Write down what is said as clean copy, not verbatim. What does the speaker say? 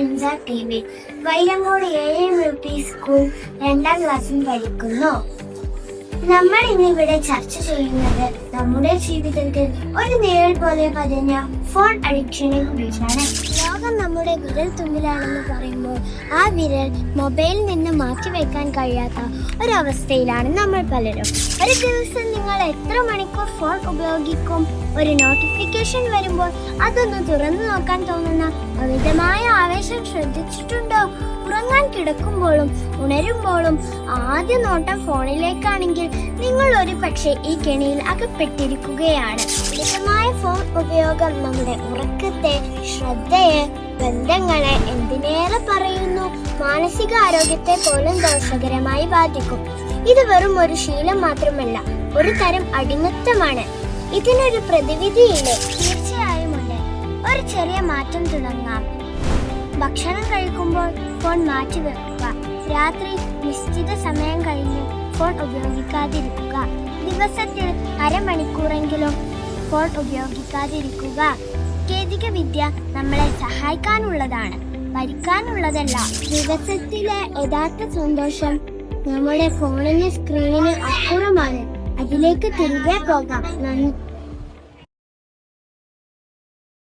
എൻസ TV. വൈലങ്കോട് AMUP school 2ാം ക്ലാസ്സിൽ പഠിക്കുന്നു. നമ്മൾ ഇന്നിവിടെ ചർച്ച ചെയ്യുന്നത് നമ്മുടെ ജീവിതത്തിൽ ഒരു നിഴൽ പോലെ പതിഞ്ഞ ഫോൺ അഡിക്ഷനെ കുറിച്ചാണ്. ലോകം നമ്മുടെ വിരൽ തുമ്പിലാണെന്ന് പറയുമ്പോൾ ആ വിരൽ മൊബൈലിൽ നിന്ന് മാറ്റിവെക്കാൻ കഴിയാത്ത ഒരവസ്ഥയിലാണ് നമ്മൾ പലരും. ഒരു ദിവസം നിങ്ങൾ എത്ര മണിക്കൂർ ഫോൺ ഉപയോഗിക്കും? ഒരു നോട്ടിഫിക്കേഷൻ വരുമ്പോൾ അതൊന്ന് തുറന്നു നോക്കാൻ തോന്നുന്ന അമിതമായ ആവേശം ശ്രദ്ധിച്ചിട്ടുണ്ടോ? ഉറങ്ങാൻ കിടക്കുമ്പോഴും ഉണരുമ്പോഴും ആദ്യ നോട്ടം ഫോണിലേക്കാണെങ്കിൽ നിങ്ങൾ ഒരു പക്ഷേ ഈ കെണിയിൽ അകപ്പെട്ടിരിക്കുകയാണ്. മിതമായ ഫോൺ ഉപയോഗം നമ്മുടെ ഉറക്കത്തെ, ശ്രദ്ധയെ, ബന്ധങ്ങളെ, എന്തിനേറെ പറയുന്നു മാനസിക ആരോഗ്യത്തെ പോലും ദോഷകരമായി ബാധിക്കും. ഇത് വെറും ഒരു ശീലം മാത്രമല്ല, ഒരു തരം അടിമത്തമാണ്. ഇതിനൊരു പ്രതിവിധിയില്ലേ? തീർച്ചയായും ഉണ്ട്. ഒരു ചെറിയ മാറ്റം തുടങ്ങാം. ഭക്ഷണം കഴിക്കുമ്പോൾ ഫോൺ മാറ്റിവെക്കുക. രാത്രി നിശ്ചിത സമയം കഴിഞ്ഞ് ഫോൺ ഉപയോഗിക്കാതിരിക്കുക. ദിവസത്തിൽ അരമണിക്കൂറെങ്കിലും ഫോൺ ഉപയോഗിക്കാതിരിക്കുക. സാങ്കേതിക വിദ്യ നമ്മളെ സഹായിക്കാനുള്ളതാണ്, ഭരിക്കാനുള്ളതല്ല. ദിവസത്തിലെ യഥാർത്ഥ സന്തോഷം നമ്മുടെ ഫോണിന് സ്ക്രീനിന് അപ്പുറമാണ്. അതിലേക്ക് തിരികെ പോകാം. നന്ദി.